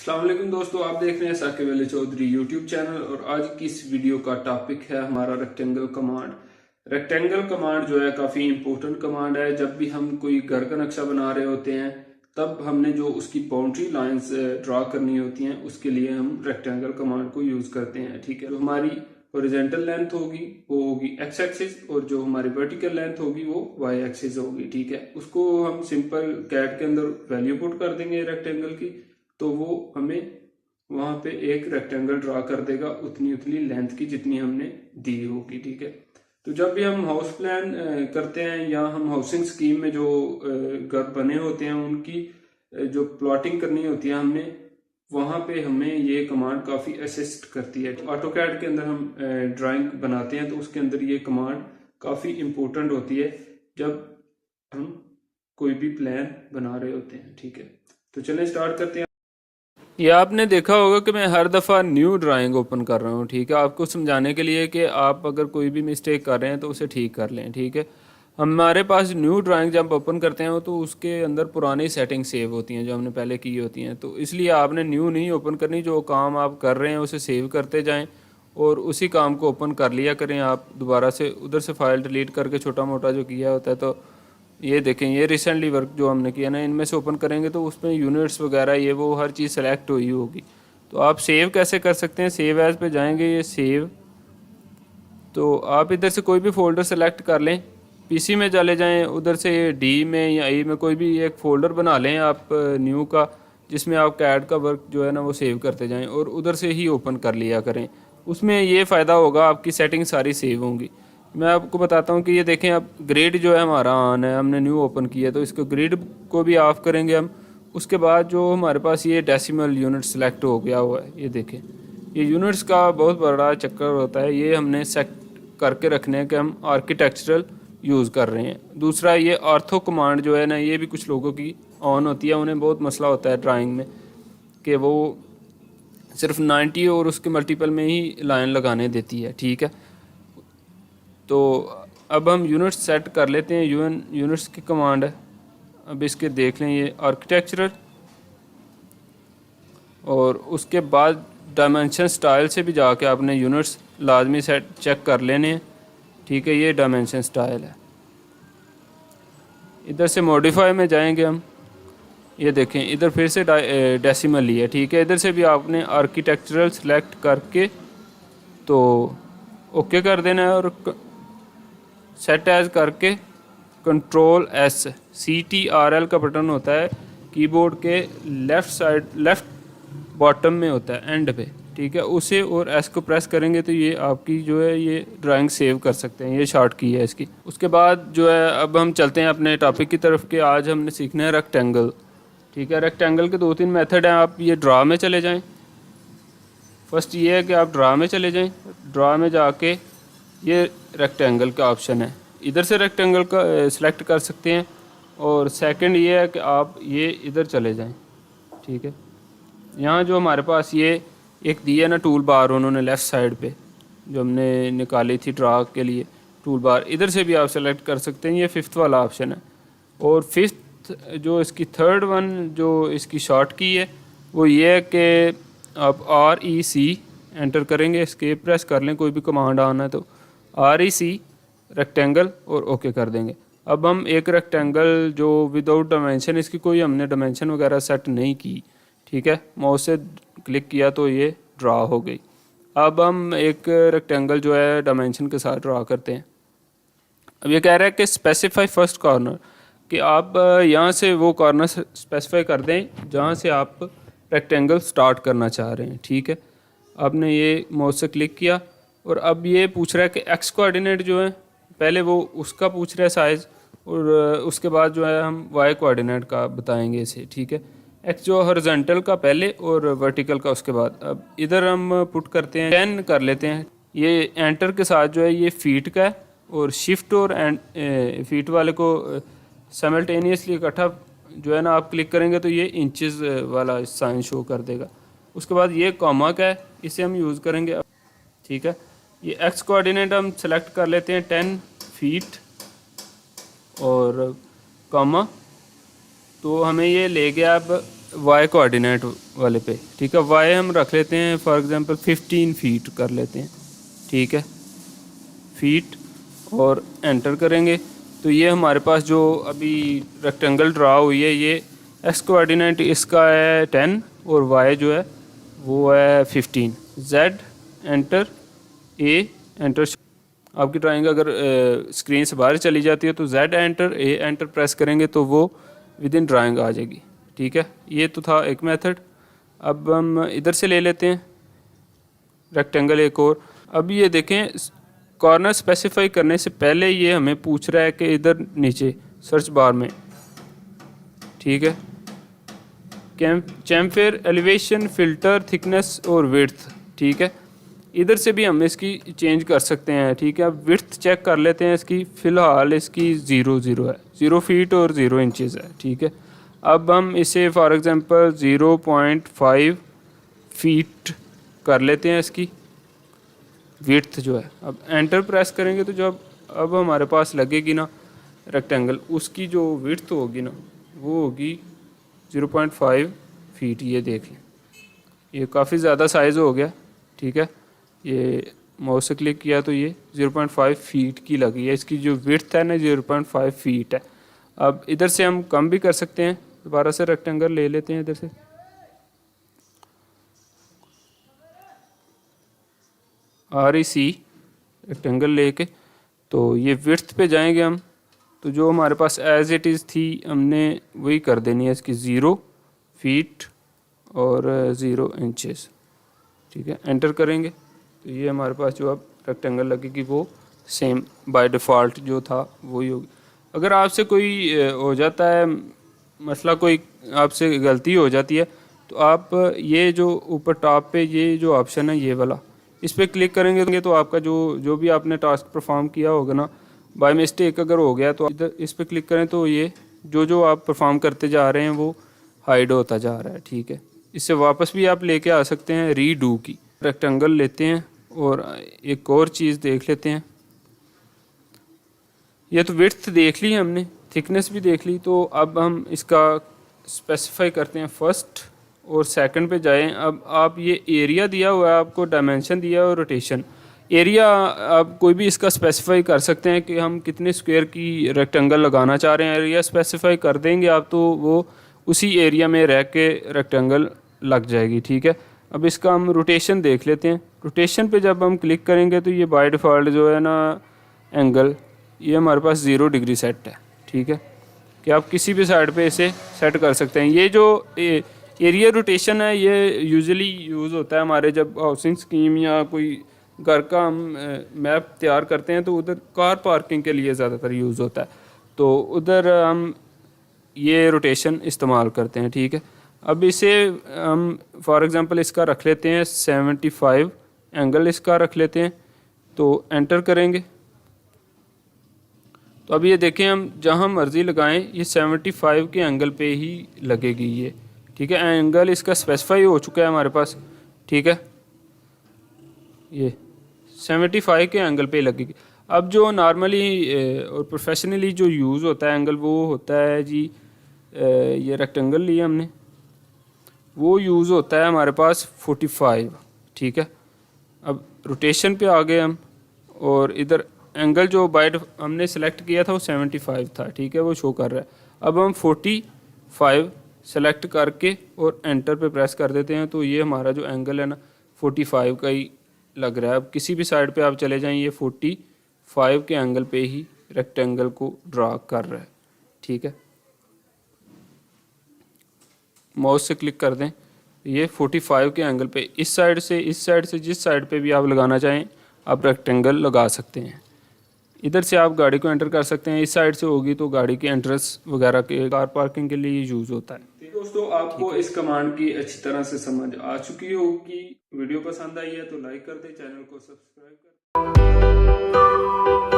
अस्सलाम वालेकुम दोस्तों, आप देख रहे हैं साकिब अली चौधरी यूट्यूब चैनल। और आज की इस वीडियो का टॉपिक है हमारा रेक्टेंगल कमांड। रेक्टेंगल कमांड जो है काफ़ी इंपॉर्टेंट कमांड है। जब भी हम कोई घर का नक्शा बना रहे होते हैं तब हमने जो उसकी बाउंड्री लाइंस ड्रा करनी होती हैं उसके लिए हम रेक्टेंगल कमांड को यूज़ करते हैं। ठीक है, जो हमारी हॉरिजॉन्टल लेंथ होगी वो होगी एक्स एक्सिस और जो हमारी वर्टिकल लेंथ होगी वो वाई एक्सिस होगी। ठीक है, उसको हम सिंपल कैट के अंदर वैल्यू पुट कर देंगे रेक्टेंगल की, तो वो हमें वहां पे एक रेक्टेंगल ड्रा कर देगा उतनी उतनी लेंथ की जितनी हमने दी होगी। ठीक है, तो जब भी हम हाउस प्लान करते हैं या हम हाउसिंग स्कीम में जो घर बने होते हैं उनकी जो प्लॉटिंग करनी होती है हमने, वहां पे हमें ये कमांड काफ़ी असिस्ट करती है। ऑटोकैड के अंदर हम ड्राइंग बनाते हैं तो उसके अंदर ये कमांड काफ़ी इम्पोर्टेंट होती है जब हम कोई भी प्लान बना रहे होते हैं। ठीक है, तो चलें स्टार्ट करते हैं। ये आपने देखा होगा कि मैं हर दफ़ा न्यू ड्राइंग ओपन कर रहा हूँ। ठीक है, आपको समझाने के लिए कि आप अगर कोई भी मिस्टेक कर रहे हैं तो उसे ठीक कर लें। ठीक है, हमारे पास न्यू ड्राइंग जब ओपन करते हैं तो उसके अंदर पुरानी सेटिंग सेव होती हैं जो हमने पहले की होती हैं, तो इसलिए आपने न्यू नहीं ओपन करनी। जो काम आप कर रहे हैं उसे सेव करते जाएँ और उसी काम को ओपन कर लिया करें। आप दोबारा से उधर से फाइल डिलीट करके छोटा मोटा जो किया होता है, तो ये देखें, ये रिसेंटली वर्क जो हमने किया ना, इनमें से ओपन करेंगे तो उसमें यूनिट्स वगैरह ये वो हर चीज़ सेलेक्ट हुई होगी। तो आप सेव कैसे कर सकते हैं, सेव एज पे जाएंगे, ये सेव, तो आप इधर से कोई भी फ़ोल्डर सेलेक्ट कर लें, पीसी में चले जाएं, उधर से डी में या ई में कोई भी एक फ़ोल्डर बना लें आप न्यू का, जिसमें आप कैड का वर्क जो है ना वो सेव करते जाएं और उधर से ही ओपन कर लिया करें। उसमें ये फ़ायदा होगा, आपकी सेटिंग सारी सेव होंगी। मैं आपको बताता हूँ कि ये देखें, अब ग्रिड जो है हमारा ऑन है, हमने न्यू ओपन किया तो इसको ग्रिड को भी ऑफ करेंगे हम। उसके बाद जो हमारे पास ये डेसिमल यूनिट सेलेक्ट हो गया हुआ है, ये देखें, ये यूनिट्स का बहुत बड़ा चक्कर होता है। ये हमने सेट करके रखने हैं कि हम आर्किटेक्चरल यूज़ कर रहे हैं। दूसरा, ये ऑर्थो कमांड जो है ना, ये भी कुछ लोगों की ऑन होती है, उन्हें बहुत मसला होता है ड्राइंग में कि वो सिर्फ 90 और उसके मल्टीपल में ही लाइन लगाने देती है। ठीक है, तो अब हम यूनिट्स सेट कर लेते हैं। यूनिट्स की कमांड है, अब इसके देख लें, ये आर्किटेक्चरल, और उसके बाद डायमेंशन स्टाइल से भी जाके आपने यूनिट्स लाजमी सेट चेक कर लेने हैं। ठीक है, ये डायमेंशन स्टाइल है। इधर से मॉडिफाई में जाएंगे हम, ये देखें इधर फिर से डेसिमल ही है। ठीक है, इधर से भी आपने आर्किटेक्चरल सेलेक्ट करके तो ओके कर देना है और सेट एज करके कंट्रोल एस, CTRL का बटन होता है कीबोर्ड के लेफ़्ट साइड, लेफ़्ट बॉटम में होता है एंड पे। ठीक है, उसे और एस को प्रेस करेंगे तो ये आपकी जो है ये ड्राइंग सेव कर सकते हैं। ये शॉर्ट की है इसकी। उसके बाद जो है अब हम चलते हैं अपने टॉपिक की तरफ कि आज हमने सीखना है रेक्टेंगल। ठीक है, रेक्टेंगल के 2-3 मेथड हैं। आप ये ड्रा में चले जाएं। फर्स्ट ये है कि आप ड्रा में चले जाएं, ड्रा में जाके ये रेक्टेंगल का ऑप्शन है, इधर से रेक्टेंगल का सिलेक्ट कर सकते हैं। और सेकंड ये है कि आप ये इधर चले जाएं। ठीक है, यहाँ जो हमारे पास ये एक दिया ना टूल बार उन्होंने लेफ़्ट साइड पे जो हमने निकाली थी ड्रा के लिए टूल बार, इधर से भी आप सेलेक्ट कर सकते हैं। ये 5th वाला ऑप्शन है। और 5th जो इसकी 3rd वन जो इसकी शॉर्ट की है वो ये है कि आप REC एंटर करेंगे, एस्केप प्रेस कर लें, कोई भी कमांड आना है तो REC रेक्टेंगल और ओके कर देंगे। अब हम एक रेक्टेंगल जो विदाउट डायमेंशन, इसकी कोई हमने डायमेंशन वगैरह सेट नहीं की। ठीक है, माउस से क्लिक किया तो ये ड्रा हो गई। अब हम एक रेक्टेंगल जो है डायमेंशन के साथ ड्रा करते हैं। अब ये कह रहा है कि स्पेसिफाई फर्स्ट कॉर्नर, कि आप यहाँ से वो कॉर्नर स्पेसिफाई कर दें जहाँ से आप रेक्टेंगल स्टार्ट करना चाह रहे हैं। ठीक है, आपने ये माउस से क्लिक किया और अब ये पूछ रहा है कि एक्स कोऑर्डिनेट जो है, पहले वो उसका पूछ रहा है साइज़, और उसके बाद जो है हम वाई कोऑर्डिनेट का बताएंगे इसे। ठीक है, एक्स जो हॉरिजॉन्टल का पहले और वर्टिकल का उसके बाद। अब इधर हम पुट करते हैं 10 कर लेते हैं। ये एंटर के साथ जो है ये फीट का है, और शिफ्ट और फीट वाले को साइमल्टेनियसली इकट्ठा जो है ना आप क्लिक करेंगे तो ये इंचेस वाला साइन शो कर देगा। उसके बाद ये कॉमा का है, इसे हम यूज़ करेंगे। ठीक है, ये एक्स कोऑर्डिनेट हम सेलेक्ट कर लेते हैं 10 फीट और कॉमा, तो हमें ये ले गया अब वाई कोऑर्डिनेट वाले पे, ठीक है। वाई हम रख लेते हैं फॉर एग्जांपल 15 फीट कर लेते हैं, ठीक है, फीट, और एंटर करेंगे तो ये हमारे पास जो अभी रेक्टेंगल ड्रा हुई है, ये एक्स कोऑर्डिनेट इसका है 10 और वाई जो है वो है 15। जेड एंटर, ए एंटर, आपकी ड्राइंग अगर स्क्रीन से बाहर चली जाती है तो जेड एंटर, ए एंटर प्रेस करेंगे तो वो विद इन ड्राइंग आ जाएगी, ठीक है। ये तो था एक मेथड। अब हम इधर से ले लेते हैं रेक्टेंगल एक और। अब ये देखें, कॉर्नर स्पेसिफाई करने से पहले ये हमें पूछ रहा है कि इधर नीचे सर्च बार में, ठीक है, चैम्फेयर, एलिवेशन, फिल्टर, थिकनेस और विड्थ, ठीक है। इधर से भी हम इसकी चेंज कर सकते हैं, ठीक है। अब विड्थ चेक कर लेते हैं इसकी, फ़िलहाल इसकी 0 है, 0 फीट और 0 इंचज़ है, ठीक है। अब हम इसे फॉर एग्जांपल 0.5 फीट कर लेते हैं इसकी विड्थ जो है। अब एंटर प्रेस करेंगे तो जब अब हमारे पास लगेगी ना रेक्टेंगल, उसकी जो विड्थ होगी ना वो होगी 0.5 फीट। ये देख लें, ये काफ़ी ज़्यादा साइज़ हो गया, ठीक है। ये माउस से क्लिक किया तो ये 0.5 फीट की लगी है, इसकी जो विड्थ है ना 0.5 फीट है। अब इधर से हम कम भी कर सकते हैं, दोबारा से रेक्टेंगल ले लेते हैं इधर से, REC रेक्टेंगल लेके, तो ये विड्थ पे जाएंगे हम, तो जो हमारे पास एज इट इज़ थी हमने वही कर देनी है इसकी 0 फीट और 0 इंचेस, ठीक है। एंटर करेंगे तो ये हमारे पास जो अब रेक्टेंगल लगेगी वो सेम बाय डिफ़ॉल्ट जो था वही होगी। अगर आपसे कोई हो जाता है मसला, कोई आपसे गलती हो जाती है, तो आप ये जो ऊपर टॉप पे ये जो ऑप्शन है ये वाला, इस पर क्लिक करेंगे तो आपका जो भी आपने टास्क परफॉर्म किया होगा ना, बाय मिस्टेक अगर हो गया तो इधर इस पर क्लिक करें तो ये जो आप परफॉर्म करते जा रहे हैं वो हाइड होता जा रहा है, ठीक है। इससे वापस भी आप लेके आ सकते हैं रीडू की। रेक्टेंगल लेते हैं और एक और चीज़ देख लेते हैं। ये तो विड्थ देख ली हमने, थिकनेस भी देख ली, तो अब हम इसका स्पेसिफाई करते हैं फर्स्ट और सेकंड पे जाएं। अब आप ये एरिया दिया हुआ है, आपको डायमेंशन दिया हुआ है, रोटेशन एरिया आप कोई भी इसका स्पेसिफाई कर सकते हैं कि हम कितने स्क्वायर की रेक्टेंगल लगाना चाह रहे हैं। एरिया स्पेसिफाई कर देंगे आप तो वो उसी एरिया में रह के रेक्टेंगल लग जाएगी, ठीक है। अब इसका हम रोटेशन देख लेते हैं। रोटेशन पे जब हम क्लिक करेंगे तो ये बाय डिफ़ॉल्ट जो है ना एंगल, ये हमारे पास 0 डिग्री सेट है, ठीक है, कि आप किसी भी साइड पे इसे सेट कर सकते हैं। ये जो एरिया रोटेशन है ये यूजुअली यूज़ होता है हमारे जब हाउसिंग स्कीम या कोई घर का हम मैप तैयार करते हैं तो उधर कार पार्किंग के लिए ज़्यादातर यूज़ होता है, तो उधर हम ये रोटेशन इस्तेमाल करते हैं, ठीक है। अब इसे हम फॉर एग्ज़ाम्पल इसका रख लेते हैं 75 एंगल इसका रख लेते हैं, तो एंटर करेंगे तो अब ये देखें हम जहाँ मर्ज़ी लगाएं ये 75 के एंगल पे ही लगेगी ये, ठीक है। एंगल इसका स्पेसिफाई हो चुका है हमारे पास, ठीक है, ये 75 के एंगल पे लगेगी। अब जो नॉर्मली और प्रोफेशनली जो यूज़ होता है एंगल वो होता है जी, ये रेक्टेंगल लिया हमने, वो यूज़ होता है हमारे पास 45, ठीक है। अब रोटेशन पे आ गए हम और इधर एंगल जो बाइट हमने सेलेक्ट किया था वो 75 था, ठीक है, वो शो कर रहा है। अब हम 45 सेलेक्ट करके और एंटर पे प्रेस कर देते हैं तो ये हमारा जो एंगल है ना 45 का ही लग रहा है। अब किसी भी साइड पे आप चले जाएं ये 45 के एंगल पे ही रेक्टेंगल को ड्रा कर रहा है, ठीक है। माउस से क्लिक कर दें, ये 45 के एंगल पे इस साइड से जिस साइड पे भी आप लगाना चाहें आप रेक्टेंगल लगा सकते हैं। इधर से आप गाड़ी को एंटर कर सकते हैं, इस साइड से होगी तो गाड़ी के एंट्रेंस वगैरह के कार पार्किंग के लिए यूज़ होता है। दोस्तों आपको इस कमांड की अच्छी तरह से समझ आ चुकी होगी। वीडियो पसंद आई है तो लाइक कर दें, चैनल को सब्सक्राइब कर